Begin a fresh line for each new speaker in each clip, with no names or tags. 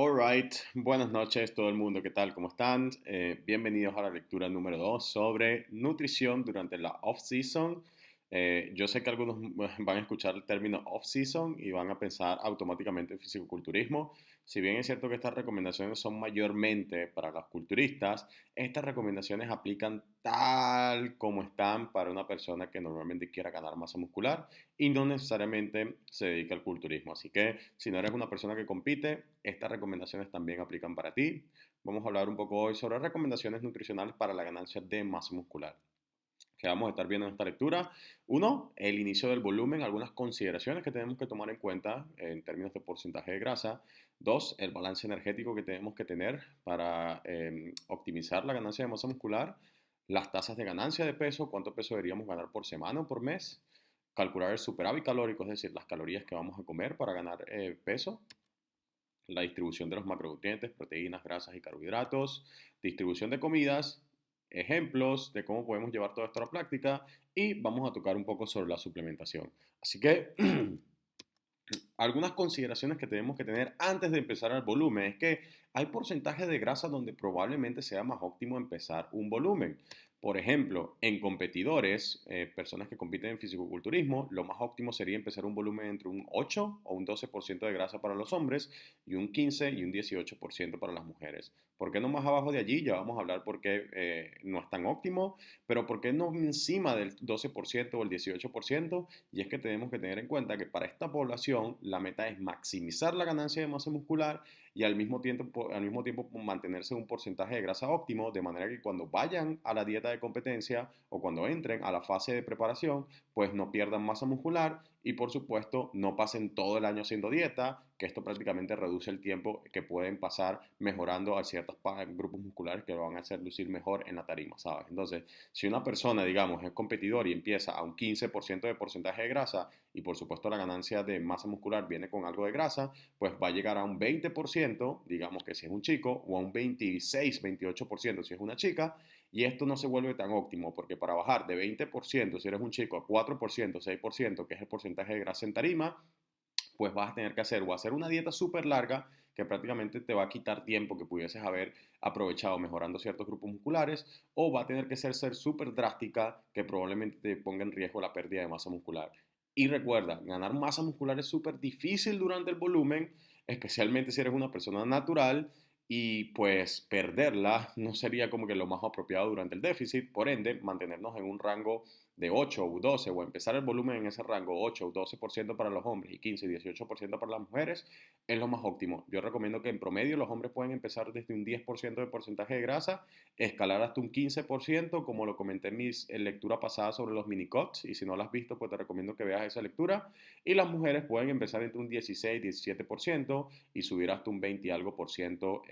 Alright, buenas noches todo el mundo, ¿qué tal? ¿Cómo están? Bienvenidos a la lectura número 2 sobre nutrición durante la off-season. Yo sé que algunos van a escuchar el término off-season y van a pensar automáticamente en fisicoculturismo. Si bien es cierto que estas recomendaciones son mayormente para los culturistas, estas recomendaciones aplican tal como están para una persona que normalmente quiera ganar masa muscular y no necesariamente se dedica al culturismo. Así que si no eres una persona que compite, estas recomendaciones también aplican para ti. Vamos a hablar un poco hoy sobre recomendaciones nutricionales para la ganancia de masa muscular que vamos a estar viendo en esta lectura. Uno, el inicio del volumen, algunas consideraciones que tenemos que tomar en cuenta en términos de porcentaje de grasa. Dos, el balance energético que tenemos que tener para optimizar la ganancia de masa muscular. Las tasas de ganancia de peso, cuánto peso deberíamos ganar por semana o por mes. Calcular el superávit calórico, es decir, las calorías que vamos a comer para ganar peso. La distribución de los macronutrientes, proteínas, grasas y carbohidratos, distribución de comidas, ejemplos de cómo podemos llevar todo esto a la práctica y vamos a tocar un poco sobre la suplementación. Así que algunas consideraciones que tenemos que tener antes de empezar el volumen es que hay porcentajes de grasa donde probablemente sea más óptimo empezar un volumen. Por ejemplo, en competidores, personas que compiten en fisicoculturismo, lo más óptimo sería empezar un volumen entre un 8 o un 12% de grasa para los hombres y un 15 y un 18% para las mujeres. ¿Por qué no más abajo de allí? Ya vamos a hablar por qué no es tan óptimo, pero por qué no encima del 12% o el 18%. Y es que tenemos que tener en cuenta que para esta población la meta es maximizar la ganancia de masa muscular y al mismo tiempo mantenerse un porcentaje de grasa óptimo, de manera que cuando vayan a la dieta de competencia o cuando entren a la fase de preparación, pues no pierdan masa muscular y por supuesto no pasen todo el año haciendo dieta, que esto prácticamente reduce el tiempo que pueden pasar mejorando a ciertos grupos musculares que lo van a hacer lucir mejor en la tarima, ¿sabes? Entonces, si una persona, digamos, es competidor y empieza a un 15% de porcentaje de grasa y por supuesto la ganancia de masa muscular viene con algo de grasa, pues va a llegar a un 20%, digamos que si es un chico, o a un 26, 28% si es una chica, y esto no se vuelve tan óptimo, porque para bajar de 20% si eres un chico a 4%, 6%, que es el porcentaje de grasa en tarima, pues vas a tener que hacer o hacer una dieta súper larga que prácticamente te va a quitar tiempo que pudieses haber aprovechado mejorando ciertos grupos musculares, o va a tener que ser súper drástica que probablemente te ponga en riesgo la pérdida de masa muscular. Y recuerda, ganar masa muscular es súper difícil durante el volumen, especialmente si eres una persona natural, y pues perderla no sería como que lo más apropiado durante el déficit, por ende mantenernos en un rango de 8 o 12 o empezar el volumen en ese rango 8 o 12% para los hombres y 15 y 18% para las mujeres es lo más óptimo. Yo recomiendo que en promedio los hombres pueden empezar desde un 10% de porcentaje de grasa, escalar hasta un 15%, como lo comenté en lectura pasada sobre los mini cuts, y si no lo has visto, pues te recomiendo que veas esa lectura. Y las mujeres pueden empezar entre un 16 y 17% y subir hasta un 20 y algo por ciento,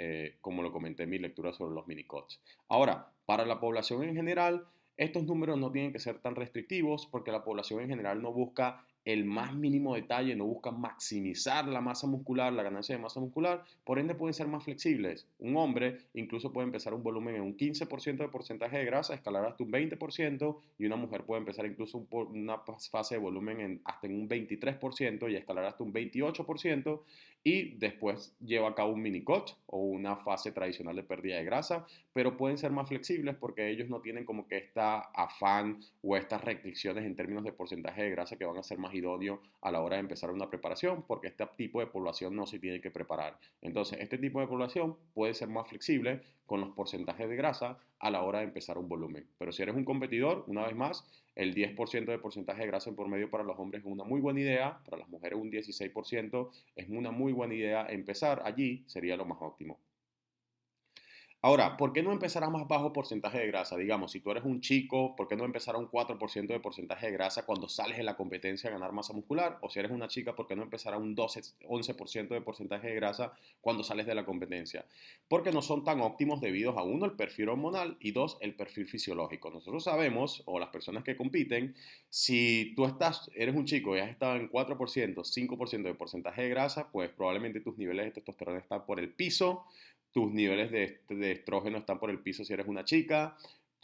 como lo comenté en mi lectura sobre los mini cuts. Ahora, para la población en general, estos números no tienen que ser tan restrictivos porque la población en general no busca el más mínimo detalle, no busca maximizar la masa muscular, la ganancia de masa muscular, por ende pueden ser más flexibles. Un hombre incluso puede empezar un volumen en un 15% de porcentaje de grasa, escalar hasta un 20%, y una mujer puede empezar incluso una fase de volumen hasta en un 23% y escalar hasta un 28%, y después lleva a cabo un mini cut o una fase tradicional de pérdida de grasa, pero pueden ser más flexibles porque ellos no tienen como que esta afán o estas restricciones en términos de porcentaje de grasa que van a ser más idóneos a la hora de empezar una preparación, porque este tipo de población no se tiene que preparar. Entonces, este tipo de población puede ser más flexible con los porcentajes de grasa a la hora de empezar un volumen. Pero si eres un competidor, una vez más, el 10% de porcentaje de grasa en promedio para los hombres es una muy buena idea, para las mujeres un 16% es una muy buena idea empezar allí, sería lo más óptimo. Ahora, ¿por qué no empezar a más bajo porcentaje de grasa? Digamos, si tú eres un chico, ¿por qué no empezar a un 4% de porcentaje de grasa cuando sales de la competencia a ganar masa muscular? O si eres una chica, ¿por qué no empezar a un 12, 11% de porcentaje de grasa cuando sales de la competencia? Porque no son tan óptimos debido a uno, el perfil hormonal y dos, el perfil fisiológico. Nosotros sabemos, o las personas que compiten, si tú eres un chico y has estado en 4%, 5% de porcentaje de grasa, pues probablemente tus niveles de testosterona están por el piso, tus niveles de estrógeno están por el piso si eres una chica,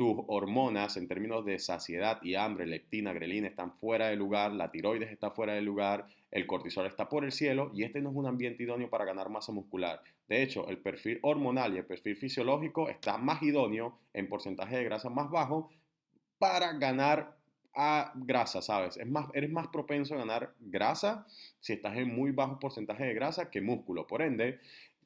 tus hormonas en términos de saciedad y hambre, leptina, grelina, están fuera de lugar, la tiroides está fuera de lugar, el cortisol está por el cielo y este no es un ambiente idóneo para ganar masa muscular. De hecho, el perfil hormonal y el perfil fisiológico está más idóneo en porcentaje de grasa más bajo para ganar a grasa, ¿sabes? Eres más propenso a ganar grasa si estás en muy bajo porcentaje de grasa que músculo. Por ende,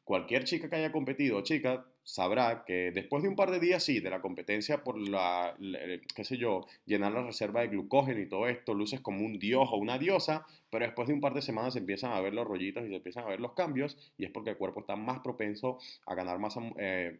cualquier chica que haya competido, chica, sabrá que después de un par de días, sí, de la competencia por qué sé yo, llenar la reserva de glucógeno y todo esto, luces como un dios o una diosa, pero después de un par de semanas se empiezan a ver los rollitos y se empiezan a ver los cambios y es porque el cuerpo está más propenso a ganar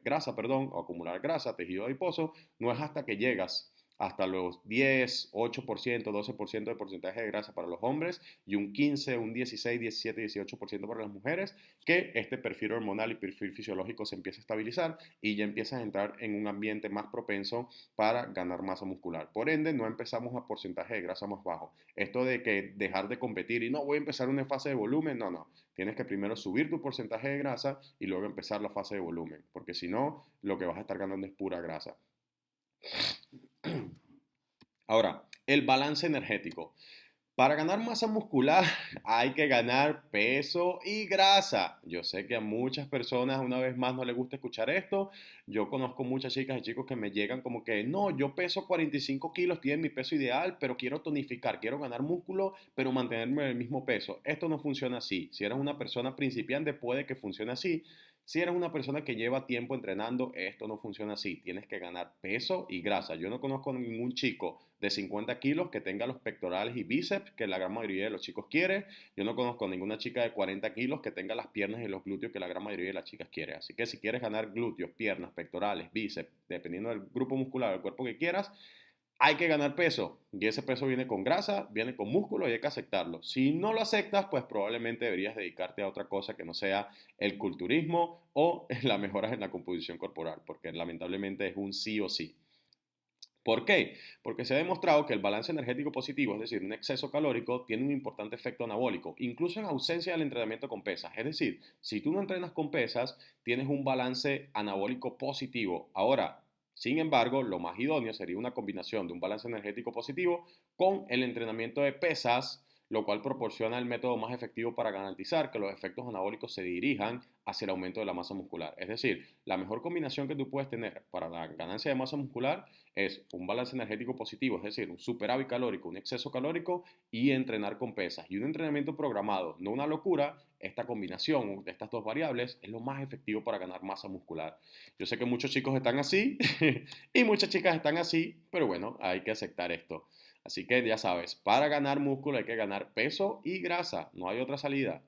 grasa, perdón, o acumular grasa, tejido adiposo. No es hasta que llegas hasta los 10, 8%, 12% de porcentaje de grasa para los hombres y un 15, un 16, 17, 18% para las mujeres, que este perfil hormonal y perfil fisiológico se empieza a estabilizar y ya empiezas a entrar en un ambiente más propenso para ganar masa muscular. Por ende, no empezamos a porcentaje de grasa más bajo. Esto de que dejar de competir y no voy a empezar una fase de volumen, no, no. Tienes que primero subir tu porcentaje de grasa y luego empezar la fase de volumen, porque si no, lo que vas a estar ganando es pura grasa. Ahora, el balance energético. Para ganar masa muscular hay que ganar peso y grasa. Yo sé que a muchas personas una vez más no les gusta escuchar esto. Yo conozco muchas chicas y chicos que me llegan como que, no, yo peso 45 kilos, tiene mi peso ideal, pero quiero tonificar, quiero ganar músculo, pero mantenerme en el mismo peso. Esto no funciona así. Si eres una persona principiante puede que funcione así. Si eres una persona que lleva tiempo entrenando, esto no funciona así. Tienes que ganar peso y grasa. Yo no conozco ningún chico de 50 kilos que tenga los pectorales y bíceps que la gran mayoría de los chicos quiere. Yo no conozco ninguna chica de 40 kilos que tenga las piernas y los glúteos que la gran mayoría de las chicas quiere. Así que si quieres ganar glúteos, piernas, pectorales, bíceps, dependiendo del grupo muscular, del cuerpo que quieras, hay que ganar peso y ese peso viene con grasa, viene con músculo y hay que aceptarlo. Si no lo aceptas, pues probablemente deberías dedicarte a otra cosa que no sea el culturismo o la mejora en la composición corporal, porque lamentablemente es un sí o sí. ¿Por qué? Porque se ha demostrado que el balance energético positivo, es decir, un exceso calórico, tiene un importante efecto anabólico, incluso en ausencia del entrenamiento con pesas. Es decir, si tú no entrenas con pesas, tienes un balance anabólico positivo. Ahora, sin embargo, lo más idóneo sería una combinación de un balance energético positivo con el entrenamiento de pesas, lo cual proporciona el método más efectivo para garantizar que los efectos anabólicos se dirijan hacia el aumento de la masa muscular. Es decir, la mejor combinación que tú puedes tener para la ganancia de masa muscular es un balance energético positivo, es decir, un superávit calórico, un exceso calórico y entrenar con pesas. Y un entrenamiento programado, no una locura, esta combinación de estas dos variables es lo más efectivo para ganar masa muscular. Yo sé que muchos chicos están así y muchas chicas están así, pero bueno, hay que aceptar esto. Así que ya sabes, para ganar músculo hay que ganar peso y grasa, no hay otra salida.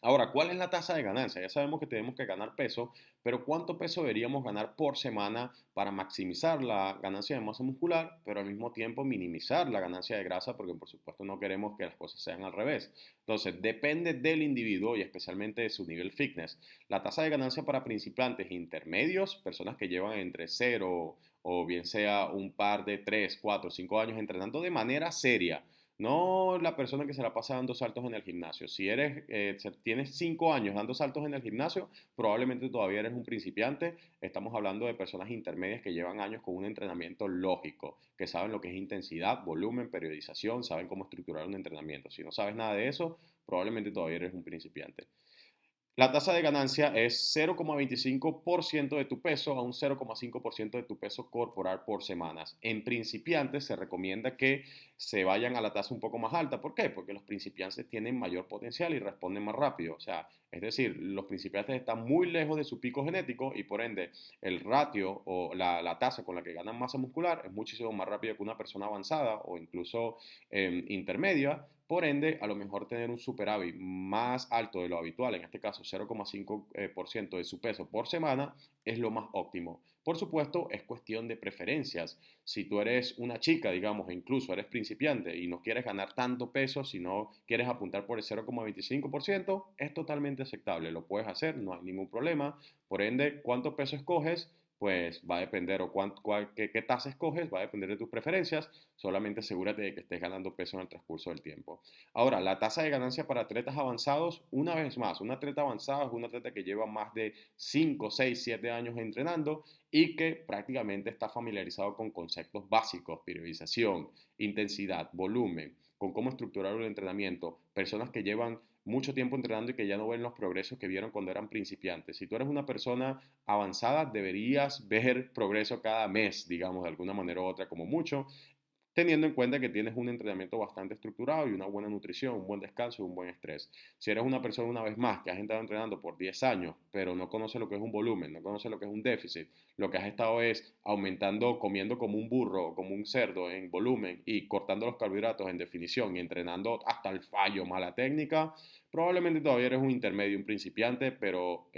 Ahora, ¿cuál es la tasa de ganancia? Ya sabemos que tenemos que ganar peso, pero ¿cuánto peso deberíamos ganar por semana para maximizar la ganancia de masa muscular, pero al mismo tiempo minimizar la ganancia de grasa? Porque por supuesto no queremos que las cosas sean al revés. Entonces, depende del individuo y especialmente de su nivel fitness. La tasa de ganancia para principiantes e intermedios, personas que llevan entre 0 o bien sea un par de 3, 4, 5 años entrenando de manera seria, no la persona que se la pasa dando saltos en el gimnasio. Si tienes 5 años dando saltos en el gimnasio, probablemente todavía eres un principiante. Estamos hablando de personas intermedias que llevan años con un entrenamiento lógico, que saben lo que es intensidad, volumen, periodización, saben cómo estructurar un entrenamiento. Si no sabes nada de eso, probablemente todavía eres un principiante. La tasa de ganancia es 0,25% de tu peso a un 0,5% de tu peso corporal por semanas. En principiantes se recomienda que se vayan a la tasa un poco más alta. ¿Por qué? Porque los principiantes tienen mayor potencial y responden más rápido. O sea, es decir, los principiantes están muy lejos de su pico genético y por ende el ratio o la tasa con la que ganan masa muscular es muchísimo más rápido que una persona avanzada o incluso intermedia. Por ende, a lo mejor tener un superávit más alto de lo habitual, en este caso 0,5% de su peso por semana, es lo más óptimo. Por supuesto, es cuestión de preferencias. Si tú eres una chica, digamos, e incluso eres principiante y no quieres ganar tanto peso, si no quieres apuntar por el 0,25%, es totalmente aceptable. Lo puedes hacer, no hay ningún problema. Por ende, ¿cuánto peso escoges? pues va a depender, o qué tasa escoges, va a depender de tus preferencias, solamente asegúrate de que estés ganando peso en el transcurso del tiempo. Ahora, la tasa de ganancia para atletas avanzados, una vez más, un atleta avanzado es un atleta que lleva más de 5, 6, 7 años entrenando y que prácticamente está familiarizado con conceptos básicos, periodización, intensidad, volumen, con cómo estructurar un entrenamiento, personas que llevan mucho tiempo entrenando y que ya no ven los progresos que vieron cuando eran principiantes. Si tú eres una persona avanzada, deberías ver progreso cada mes, digamos, de alguna manera u otra, como mucho, teniendo en cuenta que tienes un entrenamiento bastante estructurado y una buena nutrición, un buen descanso y un buen estrés. Si eres una persona, una vez más, que has estado entrenando por 10 años, pero no conoces lo que es un volumen, no conoces lo que es un déficit, lo que has estado es aumentando, comiendo como un burro, como un cerdo en volumen y cortando los carbohidratos en definición y entrenando hasta el fallo, mala técnica, probablemente todavía eres un intermedio, un principiante, pero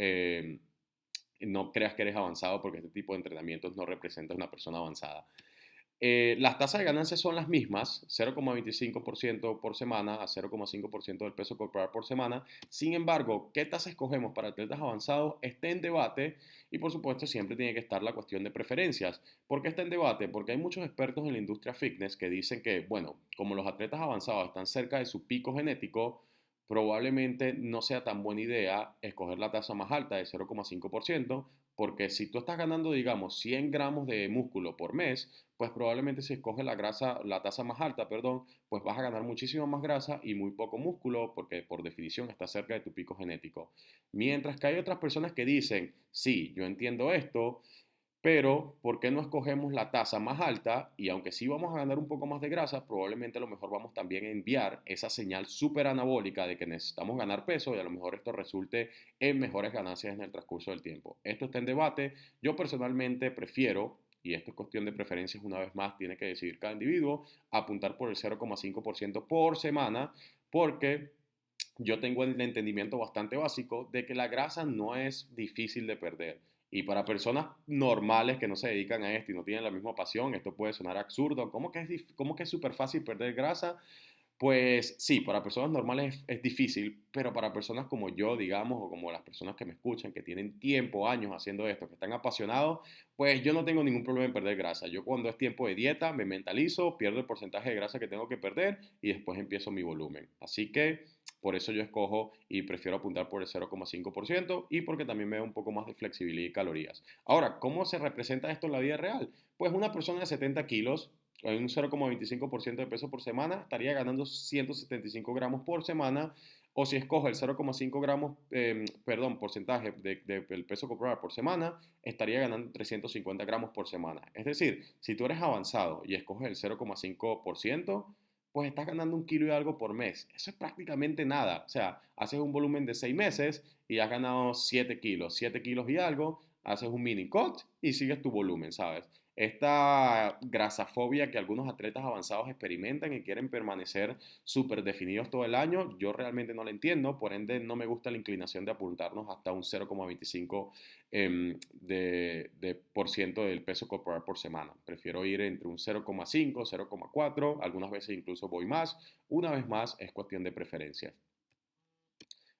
no creas que eres avanzado porque este tipo de entrenamientos no representa una persona avanzada. Las tasas de ganancia son las mismas, 0,25% por semana a 0,5% del peso corporal por semana. Sin embargo, ¿qué tasa escogemos para atletas avanzados? Está en debate y por supuesto siempre tiene que estar la cuestión de preferencias. ¿Por qué está en debate? Porque hay muchos expertos en la industria fitness que dicen que, bueno, como los atletas avanzados están cerca de su pico genético, probablemente no sea tan buena idea escoger la tasa más alta de 0,5%, porque si tú estás ganando, digamos, 100 gramos de músculo por mes, pues probablemente si escoges la tasa más alta, perdón, pues vas a ganar muchísimo más grasa y muy poco músculo, porque por definición está cerca de tu pico genético. Mientras que hay otras personas que dicen, sí, yo entiendo esto, pero, ¿por qué no escogemos la tasa más alta? Y aunque sí vamos a ganar un poco más de grasa, probablemente a lo mejor vamos también a enviar esa señal súper anabólica de que necesitamos ganar peso y a lo mejor esto resulte en mejores ganancias en el transcurso del tiempo. Esto está en debate. Yo personalmente prefiero, y esto es cuestión de preferencias una vez más, tiene que decidir cada individuo, apuntar por el 0,5% por semana, porque yo tengo el entendimiento bastante básico de que la grasa no es difícil de perder. Y para personas normales que no se dedican a esto y no tienen la misma pasión, esto puede sonar absurdo. ¿Cómo que es súper fácil perder grasa? Pues sí, para personas normales es difícil, pero para personas como yo, digamos, o como las personas que me escuchan, que tienen tiempo, años haciendo esto, que están apasionados, pues yo no tengo ningún problema en perder grasa. Yo cuando es tiempo de dieta me mentalizo, pierdo el porcentaje de grasa que tengo que perder y después empiezo mi volumen. Así que por eso yo escojo y prefiero apuntar por el 0,5% y porque también me da un poco más de flexibilidad y calorías. Ahora, ¿cómo se representa esto en la vida real? Pues una persona de 70 kilos en un 0,25% de peso por semana, estaría ganando 175 gramos por semana. O si escoge el 0,5 gramos, perdón, porcentaje del peso corporal por semana, estaría ganando 350 gramos por semana. Es decir, si tú eres avanzado y escoges el 0,5%, pues estás ganando un kilo y algo por mes. Eso es prácticamente nada. O sea, haces un volumen de 6 meses y has ganado 7 kilos, 7 kilos y algo, haces un mini cut y sigues tu volumen, ¿sabes? Esta grasafobia que algunos atletas avanzados experimentan y quieren permanecer súper definidos todo el año, yo realmente no la entiendo, por ende no me gusta la inclinación de apuntarnos hasta un 0,25 por ciento del peso corporal por semana. Prefiero ir entre un 0,5, 0,4, algunas veces incluso voy más. Una vez más, es cuestión de preferencias.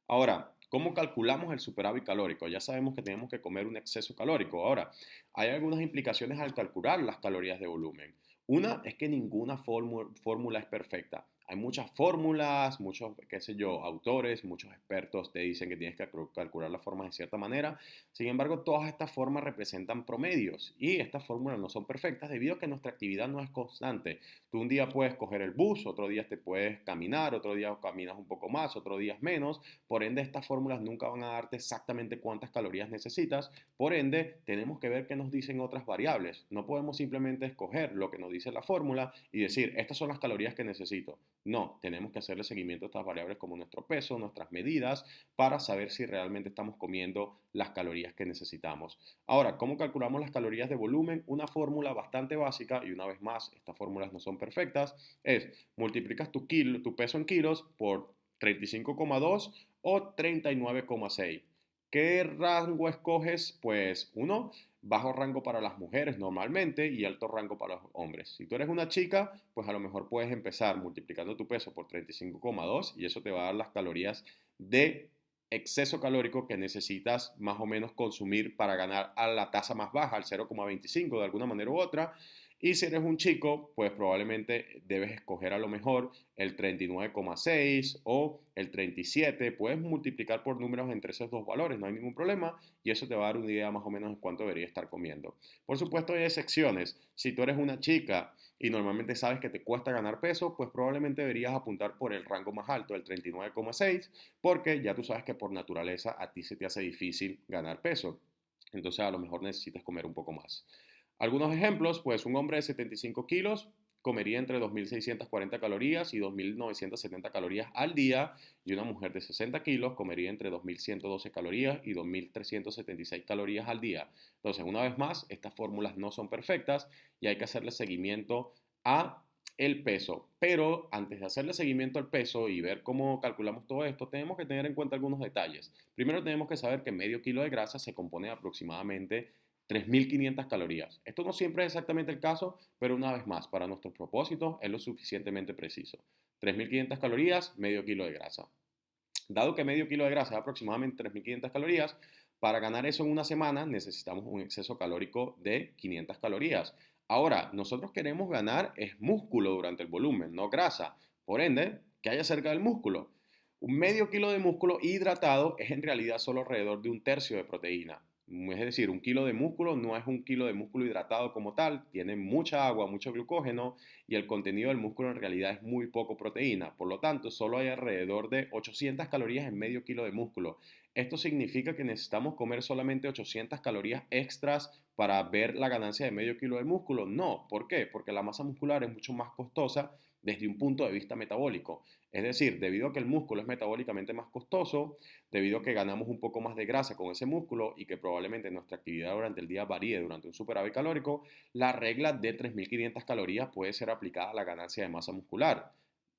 Ahora, ¿cómo calculamos el superávit calórico? Ya sabemos que tenemos que comer un exceso calórico. Ahora, hay algunas implicaciones al calcular las calorías de volumen. Una es que ninguna fórmula es perfecta. Hay muchas fórmulas, muchos, qué sé yo, autores, muchos expertos te dicen que tienes que calcular las formas de cierta manera. Sin embargo, todas estas formas representan promedios y estas fórmulas no son perfectas debido a que nuestra actividad no es constante. Tú un día puedes coger el bus, otro día te puedes caminar, otro día caminas un poco más, otro día menos. Por ende, estas fórmulas nunca van a darte exactamente cuántas calorías necesitas. Por ende, tenemos que ver qué nos dicen otras variables. No podemos simplemente escoger lo que nos dice la fórmula y decir, estas son las calorías que necesito. No, tenemos que hacerle seguimiento a estas variables como nuestro peso, nuestras medidas, para saber si realmente estamos comiendo las calorías que necesitamos. Ahora, ¿cómo calculamos las calorías de volumen? Una fórmula bastante básica, y una vez más, estas fórmulas no son perfectas, es multiplicas tu peso en kilos por 35,2 o 39,6. ¿Qué rango escoges? Pues uno, bajo rango para las mujeres normalmente y alto rango para los hombres. Si tú eres una chica, pues a lo mejor puedes empezar multiplicando tu peso por 35,2 y eso te va a dar las calorías de exceso calórico que necesitas más o menos consumir para ganar a la tasa más baja, al 0,25 de alguna manera u otra. Y si eres un chico, pues probablemente debes escoger a lo mejor el 39,6 o el 37. Puedes multiplicar por números entre esos dos valores, no hay ningún problema, y eso te va a dar una idea más o menos de cuánto debería estar comiendo. Por supuesto, hay excepciones. Si tú eres una chica y normalmente sabes que te cuesta ganar peso, pues probablemente deberías apuntar por el rango más alto, el 39,6, porque ya tú sabes que por naturaleza a ti se te hace difícil ganar peso. Entonces a lo mejor necesitas comer un poco más. Algunos ejemplos, pues un hombre de 75 kilos comería entre 2.640 calorías y 2.970 calorías al día, y una mujer de 60 kilos comería entre 2.112 calorías y 2.376 calorías al día. Entonces, una vez más, estas fórmulas no son perfectas y hay que hacerle seguimiento a el peso. Pero antes de hacerle seguimiento al peso y ver cómo calculamos todo esto, tenemos que tener en cuenta algunos detalles. Primero tenemos que saber que medio kilo de grasa se compone de aproximadamente 3.500 calorías. Esto no siempre es exactamente el caso, pero una vez más, para nuestros propósitos es lo suficientemente preciso. 3.500 calorías, medio kilo de grasa. Dado que medio kilo de grasa es aproximadamente 3.500 calorías, para ganar eso en una semana necesitamos un exceso calórico de 500 calorías. Ahora, nosotros queremos ganar es músculo durante el volumen, no grasa. Por ende, ¿qué hay acerca del músculo? Un medio kilo de músculo hidratado es en realidad solo alrededor de un tercio de proteína. Es decir, un kilo de músculo no es un kilo de músculo hidratado como tal, tiene mucha agua, mucho glucógeno y el contenido del músculo en realidad es muy poco proteína. Por lo tanto, solo hay alrededor de 800 calorías en medio kilo de músculo. ¿Esto significa que necesitamos comer solamente 800 calorías extras para ver la ganancia de medio kilo de músculo? No. ¿Por qué? Porque la masa muscular es mucho más costosa desde un punto de vista metabólico. Es decir, debido a que el músculo es metabólicamente más costoso, debido a que ganamos un poco más de grasa con ese músculo y que probablemente nuestra actividad durante el día varíe durante un superávit calórico, la regla de 3.500 calorías puede ser aplicada a la ganancia de masa muscular.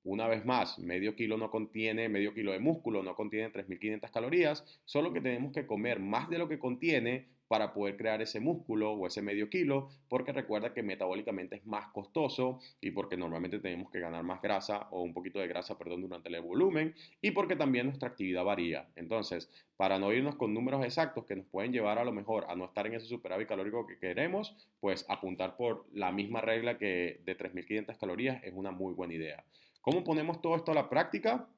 Una vez más, medio kilo de músculo no contiene 3.500 calorías, solo que tenemos que comer más de lo que contiene para poder crear ese músculo o ese medio kilo, porque recuerda que metabólicamente es más costoso y porque normalmente tenemos que ganar más grasa o un poquito de grasa, perdón, durante el volumen y porque también nuestra actividad varía. Entonces, para no irnos con números exactos que nos pueden llevar a lo mejor a no estar en ese superávit calórico que queremos, pues apuntar por la misma regla que de 3.500 calorías es una muy buena idea. ¿Cómo ponemos todo esto a la práctica?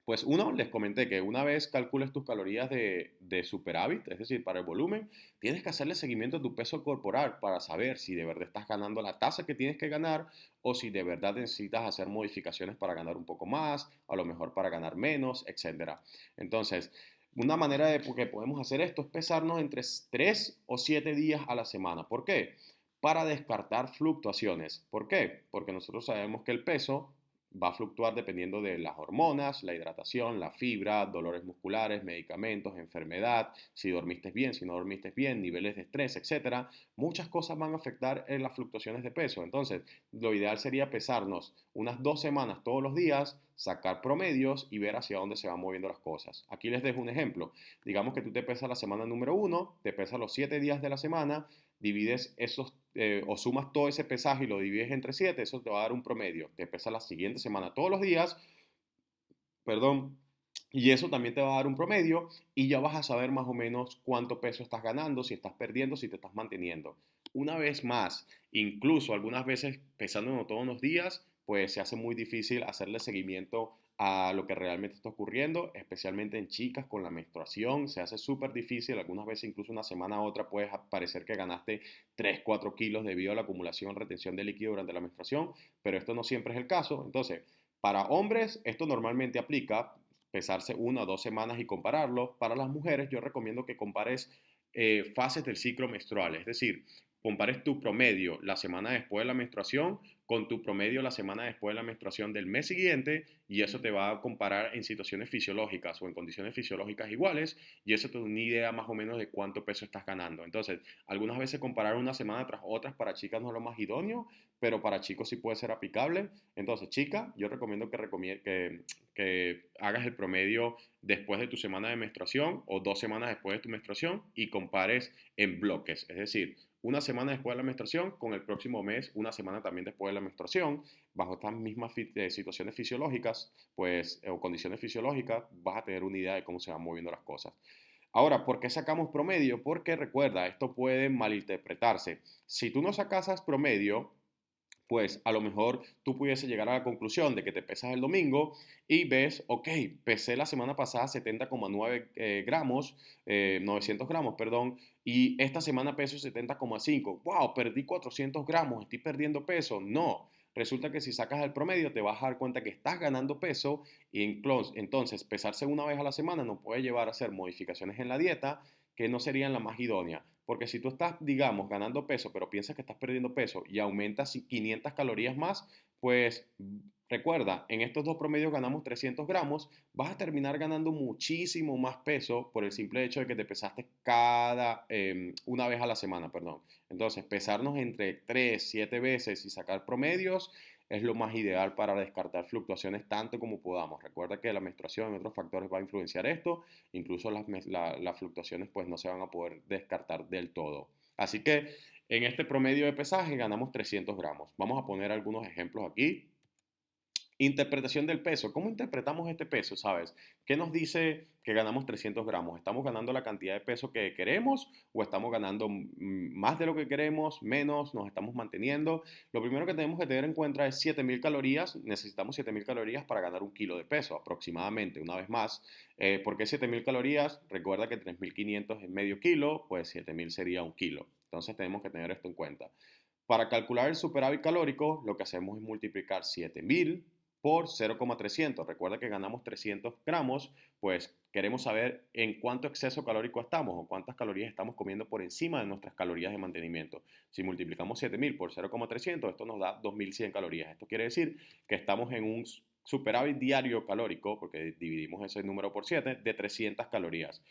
Pues uno, les comenté que una vez calcules tus calorías de superávit, es decir, para el volumen, tienes que hacerle seguimiento a tu peso corporal para saber si de verdad estás ganando la tasa que tienes que ganar o si de verdad necesitas hacer modificaciones para ganar un poco más, a lo mejor para ganar menos, etcétera. Entonces, una manera de que podemos hacer esto es pesarnos entre 3 o 7 días a la semana. ¿Por qué? Para descartar fluctuaciones. ¿Por qué? Porque nosotros sabemos que el peso va a fluctuar dependiendo de las hormonas, la hidratación, la fibra, dolores musculares, medicamentos, enfermedad, si dormiste bien, si no dormiste bien, niveles de estrés, etcétera. Muchas cosas van a afectar en las fluctuaciones de peso. Entonces, lo ideal sería pesarnos unas 2 semanas todos los días, sacar promedios y ver hacia dónde se van moviendo las cosas. Aquí les dejo un ejemplo. Digamos que tú te pesas la semana número 1, te pesas los 7 días de la semana, divides esos o sumas todo ese pesaje y lo divides entre 7, eso te va a dar un promedio. Te pesas la siguiente semana todos los días, perdón, y eso también te va a dar un promedio y ya vas a saber más o menos cuánto peso estás ganando, si estás perdiendo, si te estás manteniendo. Una vez más, incluso algunas veces pesándonos todos los días, pues se hace muy difícil hacerle seguimiento a lo que realmente está ocurriendo, especialmente en chicas con la menstruación, se hace súper difícil, algunas veces incluso una semana a otra puedes parecer que ganaste 3 4 kilos debido a la acumulación, retención de líquido durante la menstruación, pero esto no siempre es el caso. Entonces, para hombres, esto normalmente aplica, pesarse 1 o 2 semanas y compararlo. Para las mujeres, yo recomiendo que compares fases del ciclo menstrual, es decir, compares tu promedio la semana después de la menstruación con tu promedio la semana después de la menstruación del mes siguiente y eso te va a comparar en situaciones fisiológicas o en condiciones fisiológicas iguales y eso te da una idea más o menos de cuánto peso estás ganando. Entonces, algunas veces comparar una semana tras otras para chicas no es lo más idóneo, pero para chicos sí puede ser aplicable. Entonces, chica, yo recomiendo que hagas el promedio después de tu semana de menstruación o 2 semanas después de tu menstruación y compares en bloques. Es decir, una semana después de la menstruación, con el próximo mes, una semana también después de la menstruación, bajo estas mismas situaciones fisiológicas, pues, o condiciones fisiológicas, vas a tener una idea de cómo se van moviendo las cosas. Ahora, ¿por qué sacamos promedio? Porque recuerda, esto puede malinterpretarse. Si tú no sacas promedio, pues a lo mejor tú pudiese llegar a la conclusión de que te pesas el domingo y ves, ok, pesé la semana pasada 70,9 gramos, 900 gramos, perdón, y esta semana peso 70,5. Wow, perdí 400 gramos, estoy perdiendo peso. No, resulta que si sacas el promedio te vas a dar cuenta que estás ganando peso y entonces pesarse una vez a la semana nos puede llevar a hacer modificaciones en la dieta que no serían la más idónea. Porque si tú estás, digamos, ganando peso, pero piensas que estás perdiendo peso y aumentas 500 calorías más, pues recuerda, en estos dos promedios ganamos 300 gramos, vas a terminar ganando muchísimo más peso por el simple hecho de que te pesaste una vez a la semana, perdón. Entonces, pesarnos entre 3, 7 veces y sacar promedios es lo más ideal para descartar fluctuaciones tanto como podamos. Recuerda que la menstruación y otros factores va a influenciar esto, incluso las fluctuaciones pues no se van a poder descartar del todo. Así que en este promedio de pesaje ganamos 300 gramos. Vamos a poner algunos ejemplos aquí. Interpretación del peso. ¿Cómo interpretamos este peso? ¿Sabes? ¿Qué nos dice que ganamos 300 gramos? ¿Estamos ganando la cantidad de peso que queremos o estamos ganando más de lo que queremos, menos, nos estamos manteniendo? Lo primero que tenemos que tener en cuenta es 7000 calorías. Necesitamos 7000 calorías para ganar un kilo de peso aproximadamente. Una vez más, ¿por qué 7000 calorías? Recuerda que 3500 es medio kilo, pues 7000 sería un kilo. Entonces tenemos que tener esto en cuenta. Para calcular el superávit calórico, lo que hacemos es multiplicar 7000 por 0,300. Recuerda que ganamos 300 gramos, pues queremos saber en cuánto exceso calórico estamos o cuántas calorías estamos comiendo por encima de nuestras calorías de mantenimiento. Si multiplicamos 7000 por 0,300, esto nos da 2100 calorías. Esto quiere decir que estamos en un superávit diario calórico, porque dividimos ese número por 7, de 300 calorías.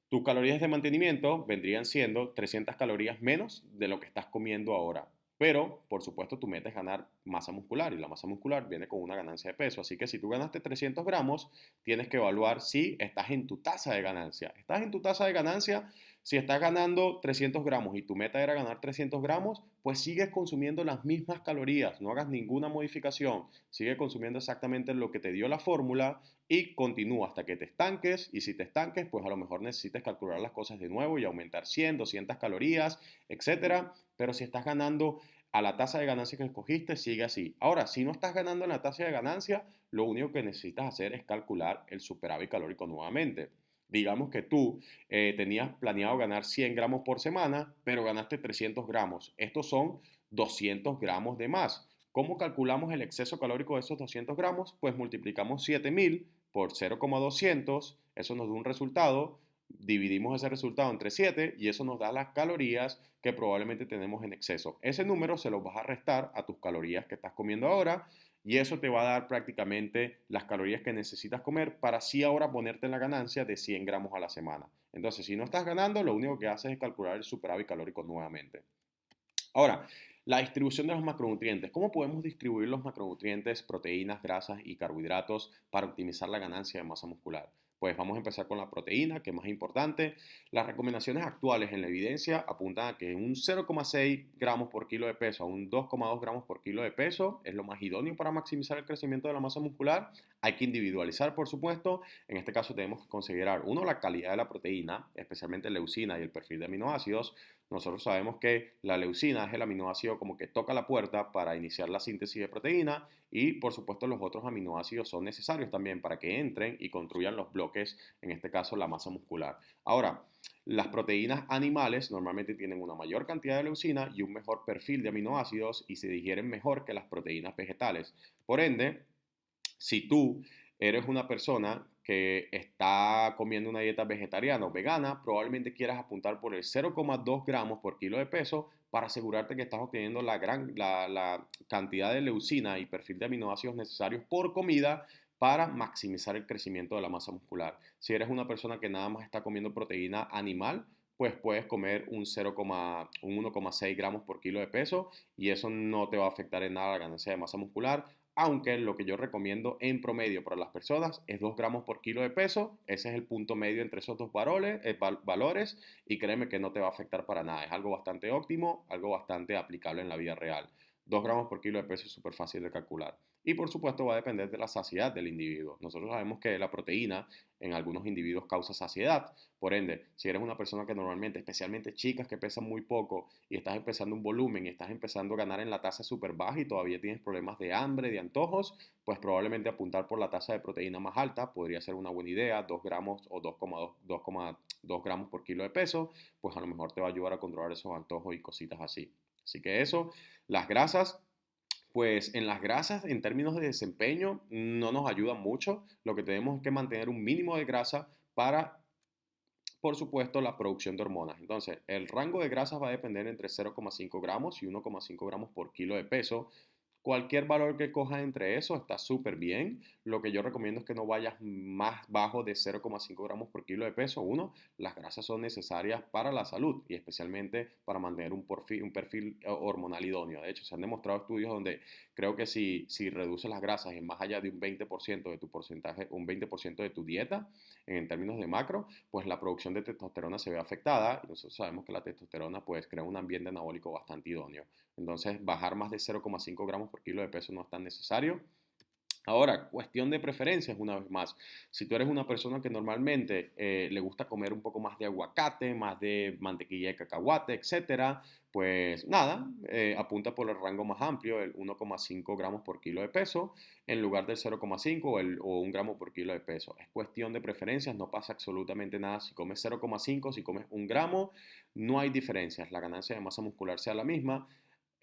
Tus calorías de mantenimiento vendrían siendo 300 calorías menos de lo que estás comiendo ahora. Pero, por supuesto, tu meta es ganar masa muscular y la masa muscular viene con una ganancia de peso. Así que si tú ganaste 300 gramos, tienes que evaluar si estás en tu tasa de ganancia. ¿Estás en tu tasa de ganancia? Si estás ganando 300 gramos y tu meta era ganar 300 gramos, pues sigues consumiendo las mismas calorías. No hagas ninguna modificación. Sigue consumiendo exactamente lo que te dio la fórmula y continúa hasta que te estanques. Y si te estanques, pues a lo mejor necesitas calcular las cosas de nuevo y aumentar 100, 200 calorías, etcétera. Pero si estás ganando a la tasa de ganancia que escogiste, sigue así. Ahora, si no estás ganando en la tasa de ganancia, lo único que necesitas hacer es calcular el superávit calórico nuevamente. Digamos que tú tenías planeado ganar 100 gramos por semana, pero ganaste 300 gramos. Estos son 200 gramos de más. ¿Cómo calculamos el exceso calórico de esos 200 gramos? Pues multiplicamos 7000 por 0,200, eso nos da un resultado, dividimos ese resultado entre 7 y eso nos da las calorías que probablemente tenemos en exceso. Ese número se lo vas a restar a tus calorías que estás comiendo ahora y eso te va a dar prácticamente las calorías que necesitas comer para así ahora ponerte en la ganancia de 100 gramos a la semana. Entonces, si no estás ganando, lo único que haces es calcular el superávit calórico nuevamente. Ahora, la distribución de los macronutrientes. ¿Cómo podemos distribuir los macronutrientes, proteínas, grasas y carbohidratos para optimizar la ganancia de masa muscular? Pues vamos a empezar con la proteína, que es más importante. Las recomendaciones actuales en la evidencia apuntan a que un 0,6 gramos por kilo de peso a un 2,2 gramos por kilo de peso es lo más idóneo para maximizar el crecimiento de la masa muscular. Hay que individualizar, por supuesto. En este caso tenemos que considerar, uno, la calidad de la proteína, especialmente leucina y el perfil de aminoácidos. Nosotros sabemos que la leucina es el aminoácido como que toca la puerta para iniciar la síntesis de proteína y por supuesto los otros aminoácidos son necesarios también para que entren y construyan los bloques, en este caso la masa muscular. Ahora, las proteínas animales normalmente tienen una mayor cantidad de leucina y un mejor perfil de aminoácidos y se digieren mejor que las proteínas vegetales. Por ende, si tú eres una persona que está comiendo una dieta vegetariana o vegana, probablemente quieras apuntar por el 0,2 gramos por kilo de peso para asegurarte que estás obteniendo la cantidad de leucina y perfil de aminoácidos necesarios por comida para maximizar el crecimiento de la masa muscular. Si eres una persona que nada más está comiendo proteína animal, pues puedes comer un 1,6 gramos por kilo de peso y eso no te va a afectar en nada la ganancia de masa muscular aunque lo que yo recomiendo en promedio para las personas es 2 gramos por kilo de peso. Ese es el punto medio entre esos dos valores y créeme que no te va a afectar para nada. Es algo bastante óptimo, algo bastante aplicable en la vida real. 2 gramos por kilo de peso es súper fácil de calcular. Y por supuesto va a depender de la saciedad del individuo. Nosotros sabemos que la proteína en algunos individuos causa saciedad. Por ende, si eres una persona que normalmente, especialmente chicas que pesan muy poco y estás empezando un volumen y estás empezando a ganar en la tasa súper baja y todavía tienes problemas de hambre, de antojos, pues probablemente apuntar por la tasa de proteína más alta podría ser una buena idea, 2 gramos o 2,2 gramos por kilo de peso, pues a lo mejor te va a ayudar a controlar esos antojos y cositas así. Así que eso, las grasas, pues en las grasas, en términos de desempeño, no nos ayudan mucho. Lo que tenemos es que mantener un mínimo de grasa para, por supuesto, la producción de hormonas. Entonces, el rango de grasas va a depender entre 0,5 gramos y 1,5 gramos por kilo de peso. Cualquier valor que cojas entre eso está súper bien. Lo que yo recomiendo es que no vayas más bajo de 0,5 gramos por kilo de peso. Uno, las grasas son necesarias para la salud y especialmente para mantener un perfil hormonal idóneo. De hecho, se han demostrado estudios donde creo que si reduces las grasas en más allá de un 20% de tu porcentaje, un 20% de tu dieta, en términos de macro, pues la producción de testosterona se ve afectada y nosotros sabemos que la testosterona pues crea un ambiente anabólico bastante idóneo. Entonces, bajar más de 0,5 gramos por kilo de peso no es tan necesario. Ahora, cuestión de preferencias, una vez más. Si tú eres una persona que normalmente le gusta comer un poco más de aguacate, más de mantequilla de cacahuate, etcétera, pues nada, apunta por el rango más amplio, el 1,5 gramos por kilo de peso, en lugar del 0,5 o 1 gramo por kilo de peso. Es cuestión de preferencias, no pasa absolutamente nada si comes 0,5, si comes 1 gramo, no hay diferencias. La ganancia de masa muscular sea la misma,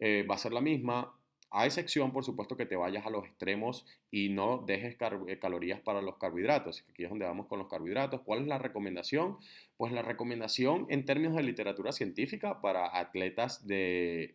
va a ser la misma, a excepción, por supuesto, que te vayas a los extremos y no dejes calorías para los carbohidratos. Aquí es donde vamos con los carbohidratos. ¿Cuál es la recomendación? Pues la recomendación en términos de literatura científica para atletas que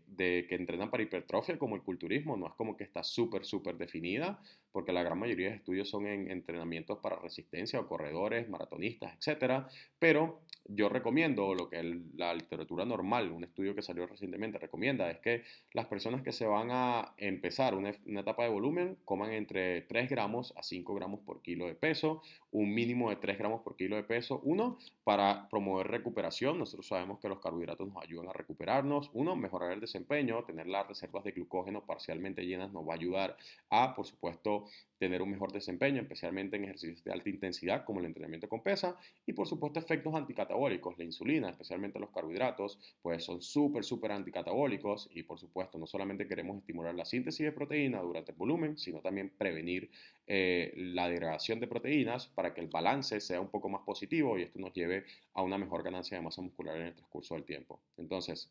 entrenan para hipertrofia, como el culturismo, no es como que está súper definida, porque la gran mayoría de estudios son en entrenamientos para resistencia o corredores, maratonistas, etcétera. Pero yo recomiendo lo que la literatura normal, un estudio que salió recientemente, recomienda es que las personas que se van a empezar una etapa de volumen coman entre 3 gramos a 5 gramos por kilo de peso, un mínimo de 3 gramos por kilo de peso. Uno, para promover recuperación. Nosotros sabemos que los carbohidratos nos ayudan a recuperarnos. Uno, mejorar el desempeño, tener las reservas de glucógeno parcialmente llenas nos va a ayudar a, por supuesto, tener un mejor desempeño, especialmente en ejercicios de alta intensidad como el entrenamiento con pesa y por supuesto efectos anticatabólicos. La insulina, especialmente los carbohidratos, pues son súper anticatabólicos y por supuesto no solamente queremos estimular la síntesis de proteína durante el volumen, sino también prevenir la degradación de proteínas para que el balance sea un poco más positivo y esto nos lleve a una mejor ganancia de masa muscular en el transcurso del tiempo. Entonces,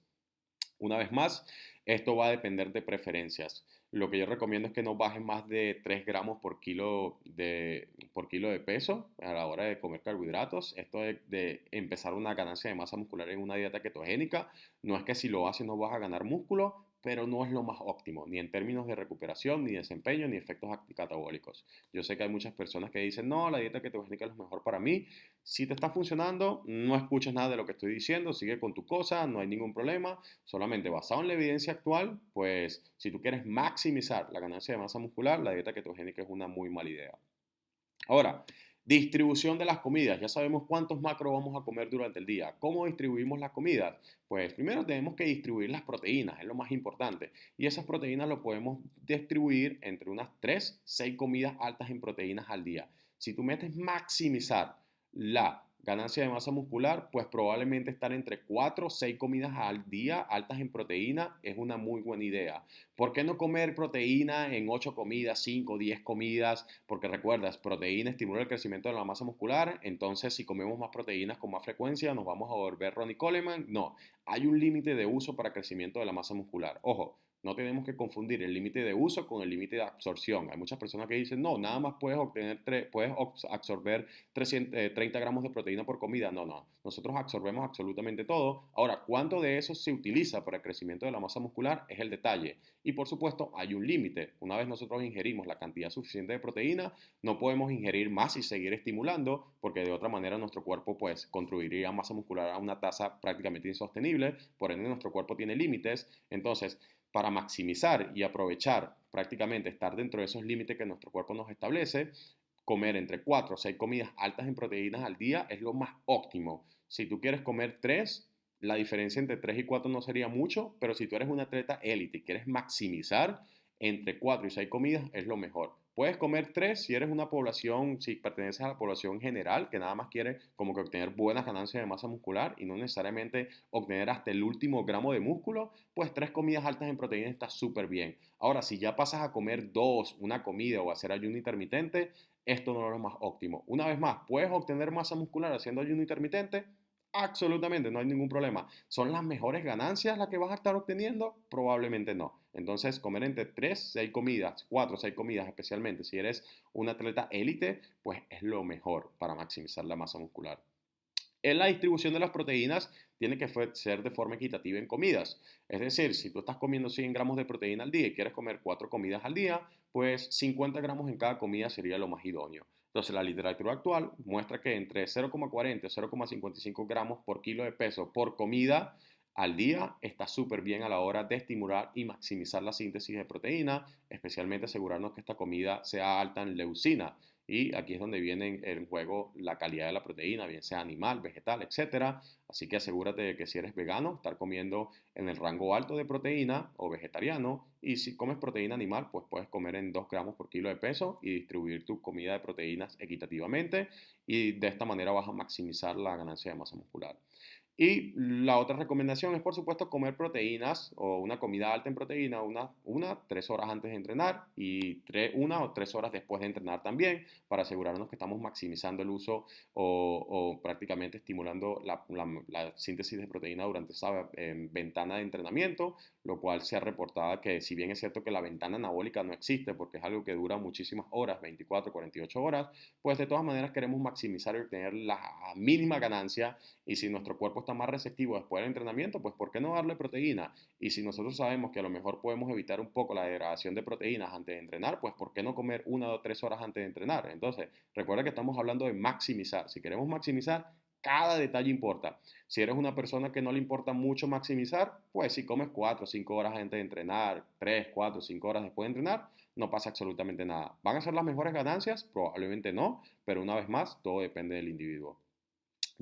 una vez más, esto va a depender de preferencias. Lo que yo recomiendo es que no bajen más de 3 gramos por kilo de peso a la hora de comer carbohidratos. Esto de empezar una ganancia de masa muscular en una dieta ketogénica, no es que si lo haces no vas a ganar músculo, pero no es lo más óptimo, ni en términos de recuperación, ni desempeño, ni efectos catabólicos. Yo sé que hay muchas personas que dicen, no, la dieta ketogénica es lo mejor para mí. Si te está funcionando, no escuches nada de lo que estoy diciendo, sigue con tu cosa, no hay ningún problema. Solamente basado en la evidencia actual, pues si tú quieres maximizar la ganancia de masa muscular, la dieta ketogénica es una muy mala idea. Ahora, distribución de las comidas. Ya sabemos cuántos macros vamos a comer durante el día. ¿Cómo distribuimos las comidas? Pues primero tenemos que distribuir las proteínas, es lo más importante. Y esas proteínas lo podemos distribuir entre unas 3, 6 comidas altas en proteínas al día. Si tú metes maximizar la ganancia de masa muscular, pues probablemente estar entre 4 o 6 comidas al día altas en proteína es una muy buena idea. ¿Por qué no comer proteína en 8 comidas, 5, 10 comidas? Porque recuerdas, proteína estimula el crecimiento de la masa muscular, entonces si comemos más proteínas con más frecuencia, ¿nos vamos a volver Ronnie Coleman? No, hay un límite de uso para crecimiento de la masa muscular. Ojo, no tenemos que confundir el límite de uso con el límite de absorción. Hay muchas personas que dicen, no, nada más puedes absorber 30 gramos de proteína por comida. No. Nosotros absorbemos absolutamente todo. Ahora, ¿cuánto de eso se utiliza para el crecimiento de la masa muscular? Es el detalle. Y por supuesto, hay un límite. Una vez nosotros ingerimos la cantidad suficiente de proteína, no podemos ingerir más y seguir estimulando, porque de otra manera nuestro cuerpo pues construiría masa muscular a una tasa prácticamente insostenible. Por ende, nuestro cuerpo tiene límites. Entonces, para maximizar y aprovechar prácticamente estar dentro de esos límites que nuestro cuerpo nos establece, comer entre 4 o 6 comidas altas en proteínas al día es lo más óptimo. Si tú quieres comer 3, la diferencia entre 3 y 4 no sería mucho, pero si tú eres un atleta élite y quieres maximizar, entre 4 y 6 comidas es lo mejor. Puedes comer 3 si eres una población, si perteneces a la población general, que nada más quiere como que obtener buenas ganancias de masa muscular y no necesariamente obtener hasta el último gramo de músculo, pues 3 comidas altas en proteínas está súper bien. Ahora, si ya pasas a comer 2, una comida o hacer ayuno intermitente, esto no es lo más óptimo. Una vez más, ¿puedes obtener masa muscular haciendo ayuno intermitente? Absolutamente, no hay ningún problema. ¿Son las mejores ganancias las que vas a estar obteniendo? Probablemente no. Entonces, comer entre 3, 6 comidas, 4, 6 comidas, especialmente si eres un atleta élite, pues es lo mejor para maximizar la masa muscular. En la distribución de las proteínas tiene que ser de forma equitativa en comidas. Es decir, si tú estás comiendo 100 gramos de proteína al día y quieres comer 4 comidas al día, pues 50 gramos en cada comida sería lo más idóneo. Entonces, la literatura actual muestra que entre 0,40 y 0,55 gramos por kilo de peso por comida al día está súper bien a la hora de estimular y maximizar la síntesis de proteína, especialmente asegurarnos que esta comida sea alta en leucina. Y aquí es donde viene en juego la calidad de la proteína, bien sea animal, vegetal, etcétera. Así que asegúrate de que si eres vegano, estar comiendo en el rango alto de proteína o vegetariano. Y si comes proteína animal, pues puedes comer en 2 gramos por kilo de peso y distribuir tu comida de proteínas equitativamente. Y de esta manera vas a maximizar la ganancia de masa muscular. Y la otra recomendación es, por supuesto, comer proteínas o una comida alta en proteína 3 horas antes de entrenar y 1 o 3 horas después de entrenar también, para asegurarnos que estamos maximizando el uso o prácticamente estimulando la síntesis de proteína durante esa ventana de entrenamiento, lo cual se ha reportado que, si bien es cierto que la ventana anabólica no existe porque es algo que dura muchísimas horas, 24, 48 horas, pues de todas maneras queremos maximizar y obtener la mínima ganancia. Y si nuestro cuerpo está más receptivo después del entrenamiento, pues ¿por qué no darle proteína? Y si nosotros sabemos que a lo mejor podemos evitar un poco la degradación de proteínas antes de entrenar, pues ¿por qué no comer 1 o 3 horas antes de entrenar? Entonces, recuerda que estamos hablando de maximizar. Si queremos maximizar, cada detalle importa. Si eres una persona que no le importa mucho maximizar, pues si comes 4 o 5 horas antes de entrenar, 3, 4, 5 horas después de entrenar, no pasa absolutamente nada. ¿Van a ser las mejores ganancias? Probablemente no, pero una vez más, todo depende del individuo.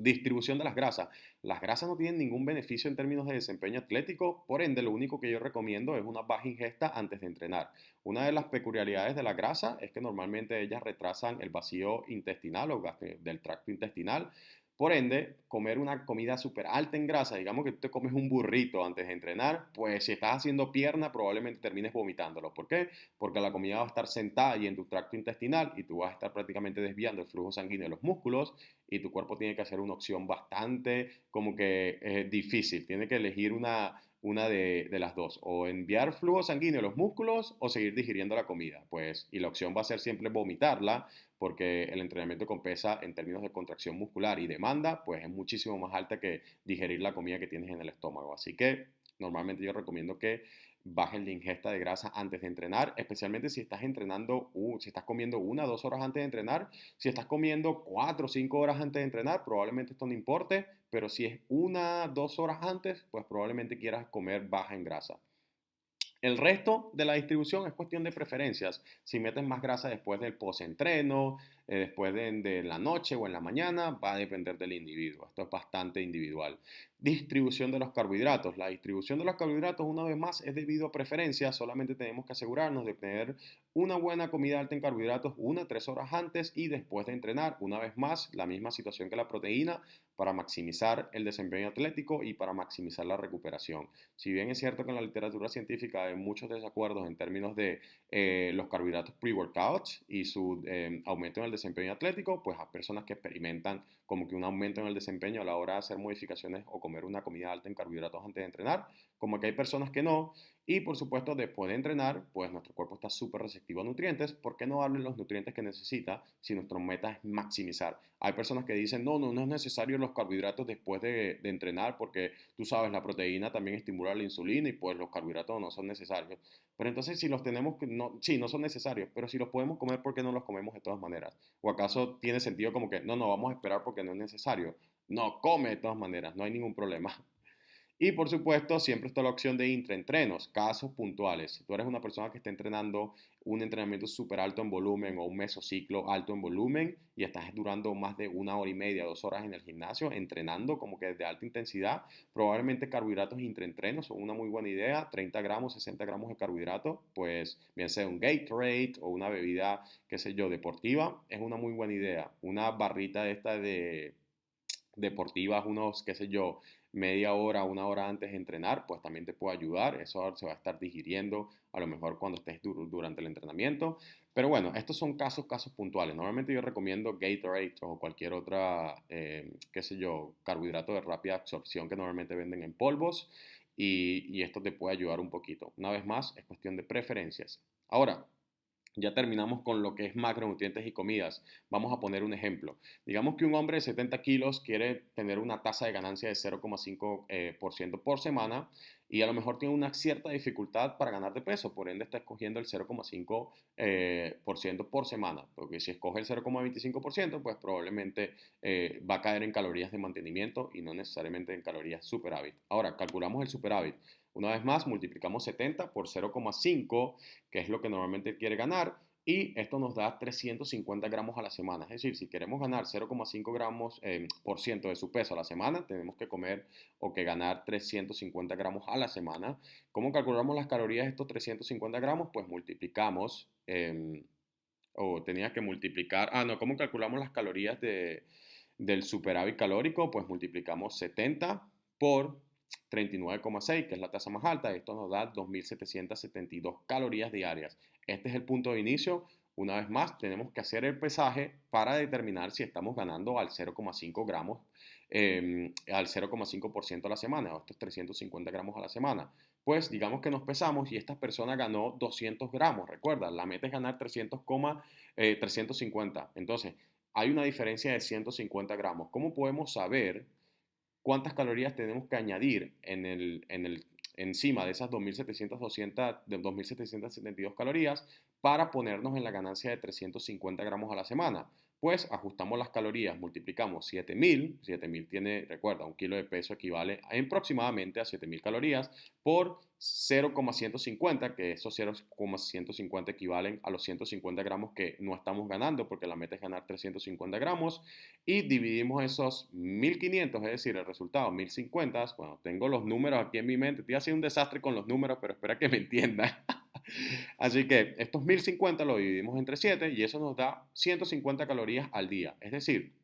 Distribución de las grasas. Las grasas no tienen ningún beneficio en términos de desempeño atlético, por ende lo único que yo recomiendo es una baja ingesta antes de entrenar. Una de las peculiaridades de la grasa es que normalmente ellas retrasan el vacío intestinal o del tracto intestinal. Por ende, comer una comida súper alta en grasa, digamos que tú te comes un burrito antes de entrenar, pues si estás haciendo pierna probablemente termines vomitándolo. ¿Por qué? Porque la comida va a estar sentada ahí en tu tracto intestinal y tú vas a estar prácticamente desviando el flujo sanguíneo de los músculos y tu cuerpo tiene que hacer una opción bastante como que difícil. Tiene que elegir una de las dos, o enviar flujo sanguíneo a los músculos o seguir digiriendo la comida. Pues, y la opción va a ser siempre vomitarla, porque el entrenamiento con pesa en términos de contracción muscular y demanda, pues es muchísimo más alta que digerir la comida que tienes en el estómago. Así que normalmente yo recomiendo que bajes la ingesta de grasa antes de entrenar, especialmente si estás entrenando, si estás comiendo 1 o 2 horas antes de entrenar. Si estás comiendo 4 o 5 horas antes de entrenar, probablemente esto no importe, pero si es 1 o 2 horas antes, pues probablemente quieras comer baja en grasa. El resto de la distribución es cuestión de preferencias. Si metes más grasa después del post-entreno, después de la noche o en la mañana, va a depender del individuo. Esto es bastante individual. Distribución de los carbohidratos. La distribución de los carbohidratos, una vez más, es debido a preferencias. Solamente tenemos que asegurarnos de tener una buena comida alta en carbohidratos 1 o 3 horas antes y después de entrenar. Una vez más, la misma situación que la proteína, para maximizar el desempeño atlético y para maximizar la recuperación. Si bien es cierto que en la literatura científica hay muchos desacuerdos en términos de los carbohidratos pre-workouts y su aumento en el desempeño atlético, pues hay personas que experimentan como que un aumento en el desempeño a la hora de hacer modificaciones o comer una comida alta en carbohidratos antes de entrenar, como que hay personas que no. Y por supuesto, después de entrenar, pues nuestro cuerpo está súper receptivo a nutrientes. ¿Por qué no darle los nutrientes que necesita si nuestra meta es maximizar? Hay personas que dicen, no es necesario los carbohidratos después de entrenar porque tú sabes, la proteína también estimula la insulina y pues los carbohidratos no son necesarios. Pero entonces si los tenemos, no, sí, no son necesarios, pero si los podemos comer, ¿por qué no los comemos de todas maneras? ¿O acaso tiene sentido como que, no, vamos a esperar porque no es necesario? No, come de todas maneras, no hay ningún problema. Y por supuesto, siempre está la opción de intraentrenos, casos puntuales. Si tú eres una persona que está entrenando un entrenamiento súper alto en volumen o un mesociclo alto en volumen y estás durando más de 1 hora y media, 2 horas en el gimnasio entrenando como que de alta intensidad, probablemente carbohidratos intraentrenos son una muy buena idea. 30 gramos, 60 gramos de carbohidratos, pues bien sea un Gatorade o una bebida, qué sé yo, deportiva, es una muy buena idea. Una barrita esta de deportivas, unos, qué sé yo, media hora, 1 hora antes de entrenar, pues también te puede ayudar. Eso se va a estar digiriendo a lo mejor cuando estés durante el entrenamiento. Pero bueno, estos son casos puntuales. Normalmente yo recomiendo Gatorade o cualquier otra, qué sé yo, carbohidrato de rápida absorción que normalmente venden en polvos y esto te puede ayudar un poquito. Una vez más, es cuestión de preferencias. Ahora, ya terminamos con lo que es macronutrientes y comidas. Vamos a poner un ejemplo. Digamos que un hombre de 70 kilos quiere tener una tasa de ganancia de 0,5% por semana y a lo mejor tiene una cierta dificultad para ganar de peso, por ende está escogiendo el 0,5% por semana, porque si escoge el 0,25%, pues probablemente va a caer en calorías de mantenimiento y no necesariamente en calorías superávit. Ahora, calculamos el superávit. Una vez más, multiplicamos 70 por 0,5, que es lo que normalmente quiere ganar, y esto nos da 350 gramos a la semana. Es decir, si queremos ganar 0,5 gramos por ciento de su peso a la semana, tenemos que comer o que ganar 350 gramos a la semana. ¿Cómo calculamos las calorías de estos 350 gramos? Pues multiplicamos, o tenía que multiplicar, no, ¿cómo calculamos las calorías del superávit calórico? Pues multiplicamos 70 por 39,6, que es la tasa más alta. Esto nos da 2.772 calorías diarias. Este es el punto de inicio. Una vez más, tenemos que hacer el pesaje para determinar si estamos ganando al 0,5 gramos, al 0,5% a la semana, o estos 350 gramos a la semana. Pues digamos que nos pesamos y esta persona ganó 200 gramos. Recuerda, la meta es ganar 350. Entonces, hay una diferencia de 150 gramos. ¿Cómo podemos saber cuántas calorías tenemos que añadir encima de esas 2.772 calorías para ponernos en la ganancia de 350 gramos a la semana? Pues ajustamos las calorías, multiplicamos 7.000 tiene, recuerda, un kilo de peso equivale aproximadamente a 7.000 calorías por 0,150, que esos 0,150 equivalen a los 150 gramos que no estamos ganando, porque la meta es ganar 350 gramos, y dividimos esos 1.500, es decir, el resultado 1.050. Bueno, tengo los números aquí en mi mente, estoy haciendo un desastre con los números, pero espera que me entiendan. Así que estos 1.050 lo dividimos entre 7 y eso nos da 150 calorías al día. Es decir,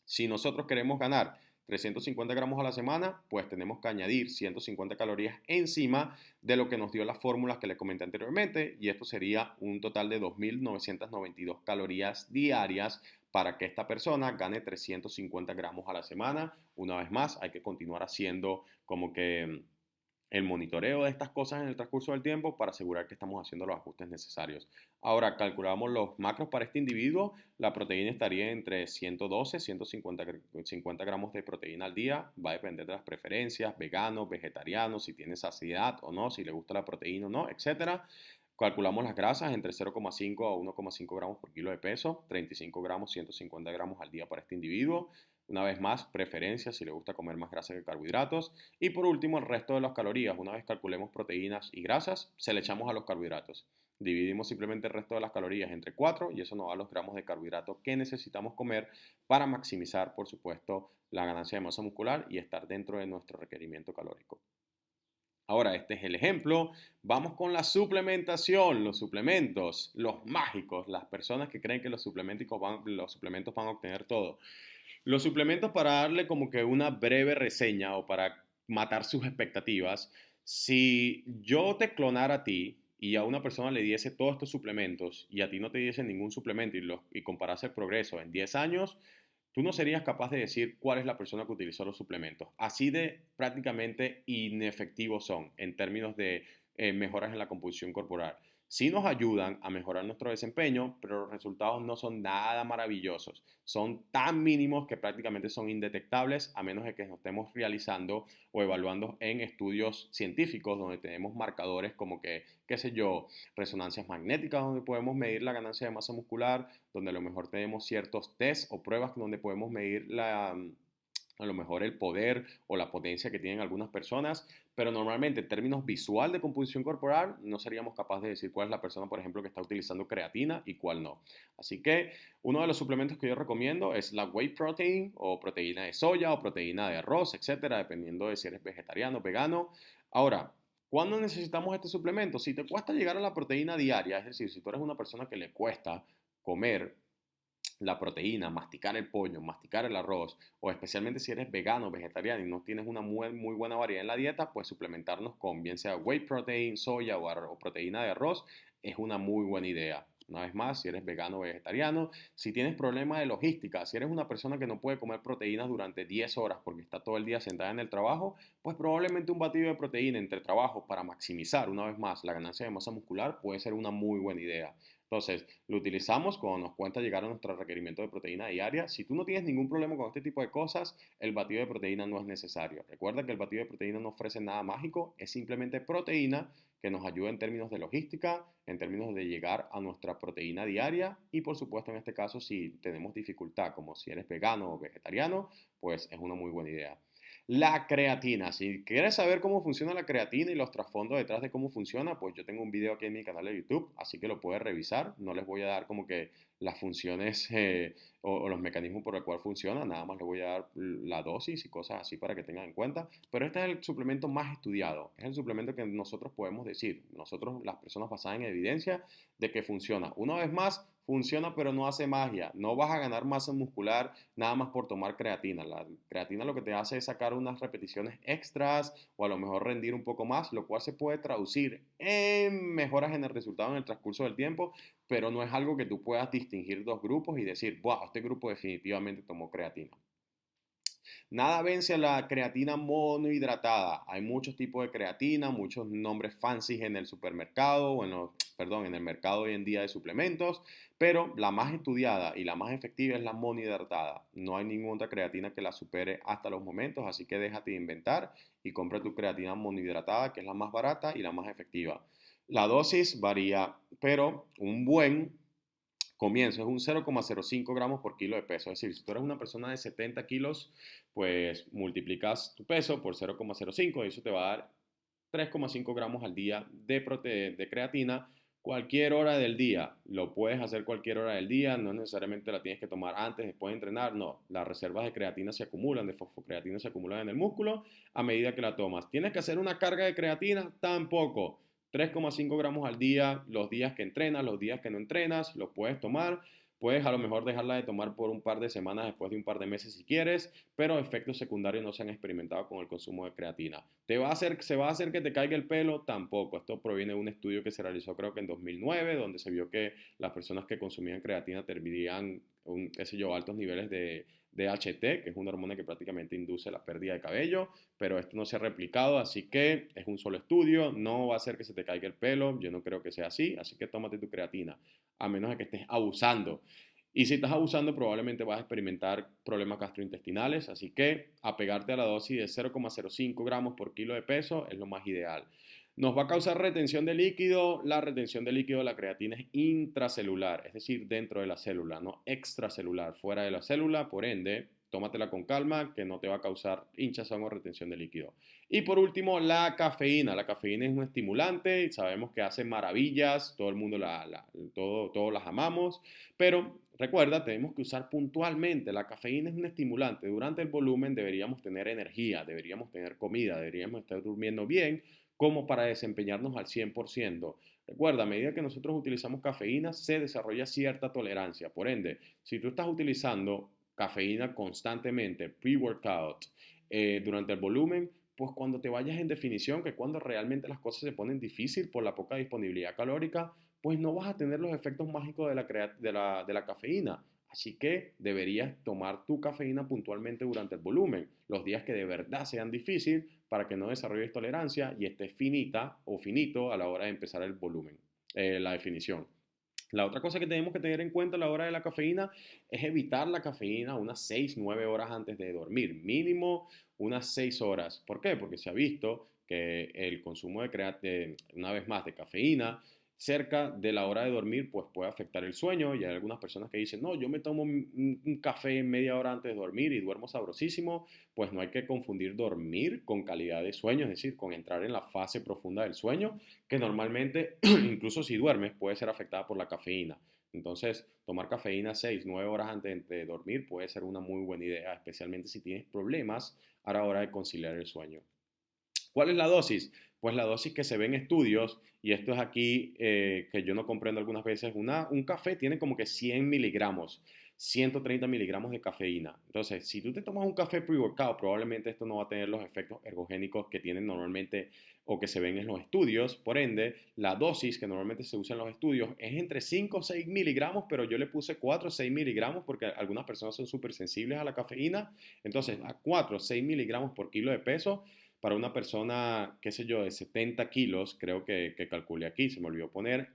si nosotros queremos ganar 350 gramos a la semana, pues tenemos que añadir 150 calorías encima de lo que nos dio las fórmulas que les comenté anteriormente, y esto sería un total de 2.992 calorías diarias para que esta persona gane 350 gramos a la semana. Una vez más, hay que continuar haciendo como que el monitoreo de estas cosas en el transcurso del tiempo para asegurar que estamos haciendo los ajustes necesarios. Ahora, calculamos los macros para este individuo. La proteína estaría entre 112 y 150 gramos de proteína al día. Va a depender de las preferencias, vegano, vegetariano, si tiene saciedad o no, si le gusta la proteína o no, etcétera. Calculamos las grasas entre 0,5 a 1,5 gramos por kilo de peso, 35 gramos, 150 gramos al día para este individuo. Una vez más, preferencias si le gusta comer más grasa que carbohidratos. Y por último, el resto de las calorías. Una vez calculemos proteínas y grasas, se le echamos a los carbohidratos. Dividimos simplemente el resto de las calorías entre 4 y eso nos da los gramos de carbohidratos que necesitamos comer para maximizar, por supuesto, la ganancia de masa muscular y estar dentro de nuestro requerimiento calórico. Ahora, este es el ejemplo. Vamos con la suplementación, los suplementos, los mágicos, las personas que creen que los suplementos van a obtener todo. Los suplementos, para darle como que una breve reseña o para matar sus expectativas, si yo te clonara a ti y a una persona le diese todos estos suplementos y a ti no te diese ningún suplemento y comparase el progreso en 10 años, tú no serías capaz de decir cuál es la persona que utilizó los suplementos. Así de prácticamente inefectivos son en términos de mejoras en la composición corporal. Sí nos ayudan a mejorar nuestro desempeño, pero los resultados no son nada maravillosos. Son tan mínimos que prácticamente son indetectables a menos de que nos estemos realizando o evaluando en estudios científicos donde tenemos marcadores como que, qué sé yo, resonancias magnéticas donde podemos medir la ganancia de masa muscular, donde a lo mejor tenemos ciertos tests o pruebas donde podemos medir a lo mejor el poder o la potencia que tienen algunas personas, pero normalmente en términos visual de composición corporal no seríamos capaces de decir cuál es la persona, por ejemplo, que está utilizando creatina y cuál no. Así que uno de los suplementos que yo recomiendo es la whey protein o proteína de soya o proteína de arroz, etcétera, dependiendo de si eres vegetariano o vegano. Ahora, ¿cuándo necesitamos este suplemento? Si te cuesta llegar a la proteína diaria, es decir, si tú eres una persona que le cuesta comer la proteína, masticar el pollo, masticar el arroz, o especialmente si eres vegano o vegetariano y no tienes una muy buena variedad en la dieta, pues suplementarnos con bien sea whey protein, soya o proteína de arroz es una muy buena idea. Una vez más, si eres vegano o vegetariano, si tienes problemas de logística, si eres una persona que no puede comer proteínas durante 10 horas porque está todo el día sentada en el trabajo, pues probablemente un batido de proteína entre trabajos para maximizar una vez más la ganancia de masa muscular puede ser una muy buena idea. Entonces, lo utilizamos cuando nos cuenta llegar a nuestro requerimiento de proteína diaria. Si tú no tienes ningún problema con este tipo de cosas, el batido de proteína no es necesario. Recuerda que el batido de proteína no ofrece nada mágico, es simplemente proteína que nos ayuda en términos de logística, en términos de llegar a nuestra proteína diaria y por supuesto en este caso si tenemos dificultad como si eres vegano o vegetariano, pues es una muy buena idea. La creatina. Si quieres saber cómo funciona la creatina y los trasfondos detrás de cómo funciona, pues yo tengo un video aquí en mi canal de YouTube, así que lo puedes revisar. No les voy a dar como que las funciones o los mecanismos por el cual funciona, nada más les voy a dar la dosis y cosas así para que tengan en cuenta. Pero este es el suplemento más estudiado, es el suplemento que nosotros podemos decir, nosotros las personas basadas en evidencia de que funciona. Una vez más, funciona pero no hace magia. No vas a ganar masa muscular nada más por tomar creatina. La creatina lo que te hace es sacar unas repeticiones extras o a lo mejor rendir un poco más, lo cual se puede traducir en mejoras en el resultado en el transcurso del tiempo, pero no es algo que tú puedas distinguir dos grupos y decir, wow, este grupo definitivamente tomó creatina. Nada vence a la creatina monohidratada. Hay muchos tipos de creatina, muchos nombres fancy en el supermercado, perdón, en el mercado hoy en día de suplementos, pero la más estudiada y la más efectiva es la monohidratada. No hay ninguna otra creatina que la supere hasta los momentos, así que déjate de inventar y compra tu creatina monohidratada, que es la más barata y la más efectiva. La dosis varía, pero un buen comienzo es un 0,05 gramos por kilo de peso. Es decir, si tú eres una persona de 70 kilos, pues multiplicas tu peso por 0,05 y eso te va a dar 3,5 gramos al día de creatina cualquier hora del día. Lo puedes hacer cualquier hora del día, no necesariamente la tienes que tomar antes, después de entrenar, no. Las reservas de creatina se acumulan, de fosfocreatina se acumulan en el músculo a medida que la tomas. ¿Tienes que hacer una carga de creatina? Tampoco. 3,5 gramos al día, los días que entrenas, los días que no entrenas, lo puedes tomar. Puedes a lo mejor dejarla de tomar por un par de semanas después de un par de meses si quieres, pero efectos secundarios no se han experimentado con el consumo de creatina. ¿Se va a hacer que te caiga el pelo? Tampoco. Esto proviene de un estudio que se realizó creo que en 2009, donde se vio que las personas que consumían creatina tendrían, qué sé yo, altos niveles de DHT, que es una hormona que prácticamente induce la pérdida de cabello, pero esto no se ha replicado, así que es un solo estudio, no va a hacer que se te caiga el pelo, yo no creo que sea así que tómate tu creatina, a menos de que estés abusando. Y si estás abusando, probablemente vas a experimentar problemas gastrointestinales, así que apegarte a la dosis de 0,05 gramos por kilo de peso es lo más ideal. ¿Nos va a causar retención de líquido? La retención de líquido de la creatina es intracelular, es decir, dentro de la célula, no extracelular, fuera de la célula, por ende, tómatela con calma, que no te va a causar hinchazón o retención de líquido. Y por último, la cafeína. La cafeína es un estimulante, sabemos que hace maravillas, todo el mundo todos las amamos, pero recuerda, tenemos que usar puntualmente. La cafeína es un estimulante. Durante el volumen deberíamos tener energía, deberíamos tener comida, deberíamos estar durmiendo bien, como para desempeñarnos al 100%. Recuerda, a medida que nosotros utilizamos cafeína, se desarrolla cierta tolerancia. Por ende, si tú estás utilizando cafeína constantemente, pre-workout, durante el volumen, pues cuando te vayas en definición, que cuando realmente las cosas se ponen difíciles por la poca disponibilidad calórica, pues no vas a tener los efectos mágicos de la cafeína. Así que deberías tomar tu cafeína puntualmente durante el volumen, los días que de verdad sean difíciles para que no desarrolles tolerancia y estés finita o finito a la hora de empezar el volumen, la definición. La otra cosa que tenemos que tener en cuenta a la hora de la cafeína es evitar la cafeína unas 6 9 horas antes de dormir, mínimo unas 6 horas. ¿Por qué? Porque se ha visto que el consumo una vez más, de cafeína cerca de la hora de dormir, pues puede afectar el sueño. Y hay algunas personas que dicen, no, yo me tomo un café media hora antes de dormir y duermo sabrosísimo. Pues no hay que confundir dormir con calidad de sueño, es decir, con entrar en la fase profunda del sueño, que normalmente, incluso si duermes, puede ser afectada por la cafeína. Entonces, tomar cafeína 6, 9 horas antes de dormir puede ser una muy buena idea, especialmente si tienes problemas a la hora de conciliar el sueño. ¿Cuál es la dosis? Pues la dosis que se ve en estudios, y esto es aquí que yo no comprendo algunas veces, un café tiene como que 100 miligramos, 130 miligramos de cafeína. Entonces, si tú te tomas un café pre-workout, probablemente esto no va a tener los efectos ergogénicos que tienen normalmente o que se ven en los estudios. Por ende, la dosis que normalmente se usa en los estudios es entre 5 o 6 miligramos, pero yo le puse 4 o 6 miligramos porque algunas personas son súper sensibles a la cafeína. Entonces, a 4 o 6 miligramos por kilo de peso para una persona, qué sé yo, de 70 kilos, creo que calculé aquí, se me olvidó poner,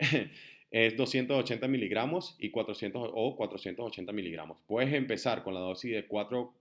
es 280 miligramos y 400 o 480 miligramos. Puedes empezar con la dosis de 4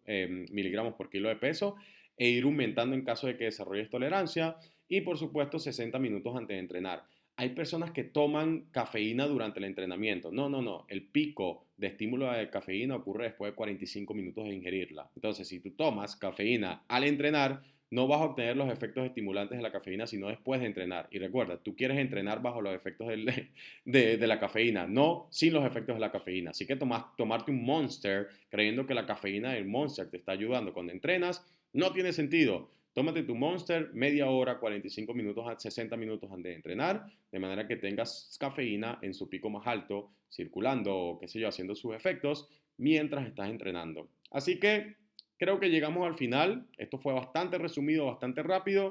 miligramos por kilo de peso e ir aumentando en caso de que desarrolles tolerancia y por supuesto 60 minutos antes de entrenar. Hay personas que toman cafeína durante el entrenamiento. No, no, no. El pico de estímulo de cafeína ocurre después de 45 minutos de ingerirla. Entonces, si tú tomas cafeína al entrenar, no vas a obtener los efectos estimulantes de la cafeína sino después de entrenar. Y recuerda, tú quieres entrenar bajo los efectos de la cafeína, no sin los efectos de la cafeína. Así que tomarte un Monster creyendo que la cafeína del Monster te está ayudando cuando entrenas, no tiene sentido. Tómate tu Monster media hora, 45 minutos, 60 minutos antes de entrenar, de manera que tengas cafeína en su pico más alto, circulando o qué sé yo, haciendo sus efectos mientras estás entrenando. Así que creo que llegamos al final. Esto fue bastante resumido, bastante rápido.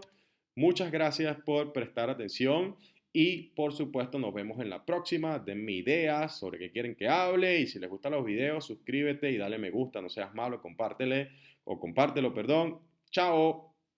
Muchas gracias por prestar atención y por supuesto nos vemos en la próxima. Denme ideas sobre qué quieren que hable y si les gustan los videos, suscríbete y dale me gusta, no seas malo, compártelo, perdón. Chao.